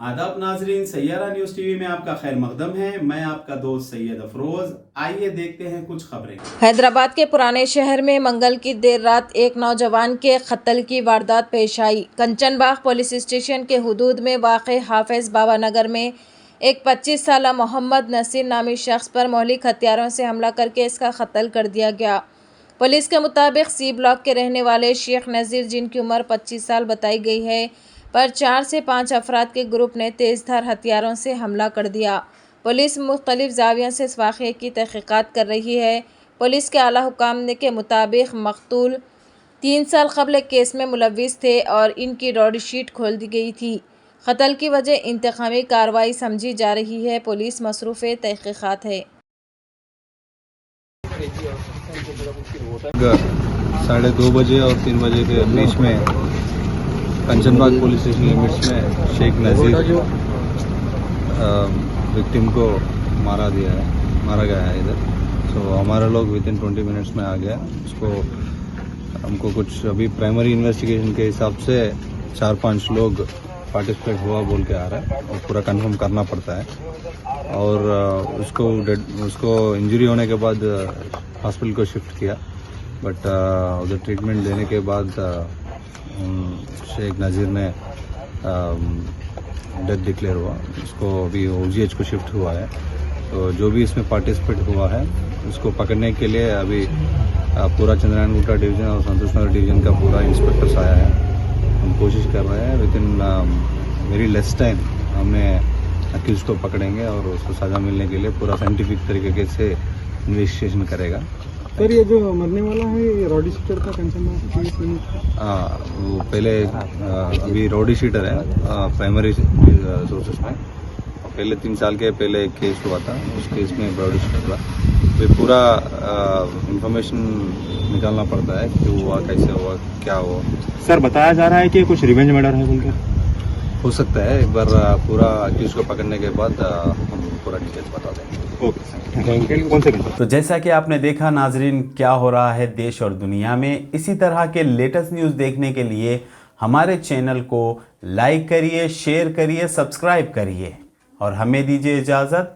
आदाब नाजरीन, Saiyaara news TV में आपका खैर मकदम है। मैं आपका दोस्त सैयद अफरोज। आइए देखते हैं कुछ खबरें। हैदराबाद के पुराने शहर में मंगल की देर रात एक नौजवान के कत्ल की वारदात पेश आई। कंचनबाग पुलिस स्टेशन के हुदूद में वाक़े हाफिज बाबा नगर में एक 25 साला मोहम्मद नसीर नामी शख्स पर मौलिक हथियारों से हमला करके इसका कत्ल कर दिया गया। पुलिस के मुताबिक सी ब्लॉक के रहने वाले शेख नज़ीर, जिनकी उम्र 25 साल बताई गई है, पर 4 से 5 अफराद के ग्रुप ने तेज़धार हथियारों से हमला कर दिया। पुलिस मुख्तलिफ ज़ावियों से इस वाक़े की तहक़ीक़ात कर रही है। पुलिस के आला हुकाम के मुताबिक मक़तूल 3 साल क़ब्ल केस में मुलव्विस थे और इनकी रॉड शीट खोल दी गई थी। कत्ल की वजह इंतकामी कार्रवाई समझी जा रही है। पुलिस मसरूफ़ तहक़ीक़ात है। 2:30 बजे और 3 बजे के बीच में कंचनबाग पुलिस स्टेशन लिमिट्स में शेख नज़ीर विक्टिम को मारा गया है इधर। सो हमारे लोग विदिन 20 मिनट्स में आ गया उसको। हमको कुछ अभी प्राइमरी इन्वेस्टिगेशन के हिसाब से 4-5 लोग पार्टिसिपेट हुआ बोल के आ रहा है और पूरा कंफर्म करना पड़ता है। और उसको इंजरी होने के बाद हॉस्पिटल को शिफ्ट किया, बट उधर ट्रीटमेंट देने के बाद शेख नज़ीर ने डेथ डिक्लेयर हुआ। उसको अभी OGH को शिफ्ट हुआ है। तो जो भी इसमें पार्टिसिपेट हुआ है उसको पकड़ने के लिए अभी पूरा चंद्रयान गुट्टा डिवीज़न और संतोष नगर डिवीज़न का पूरा इंस्पेक्टर्स आया है। हम कोशिश कर रहे हैं with in very less time हमने अक्यूज को पकड़ेंगे और उसको सज़ा मिलने के लिए पूरा साइंटिफिक तरीके से इन्वेस्टिगेशन करेगा। सर, ये जो मरने वाला है ये रॉडी शीटर था कंचनबाग? वो पहले अभी रॉडी शीटर है प्राइमरी सोर्सेस में। पहले 3 साल के पहले एक केस हुआ था, उस केस में रॉडी शीटर था। तो पूरा इंफॉर्मेशन निकालना पड़ता है कि हुआ, कैसे हुआ, क्या हुआ। सर, बताया जा रहा है कि कुछ रिवेंज मर्डर है बोलकर। हो सकता है, एक बार पूरा अक्यूज को पकड़ने के बाद हम पूरा डिटेल्स बता देंगे। तो जैसा कि आपने देखा नाजरीन, क्या हो रहा है देश और दुनिया में। इसी तरह के लेटेस्ट न्यूज़ देखने के लिए हमारे चैनल को लाइक करिए, शेयर करिए, सब्सक्राइब करिए और हमें दीजिए इजाज़त।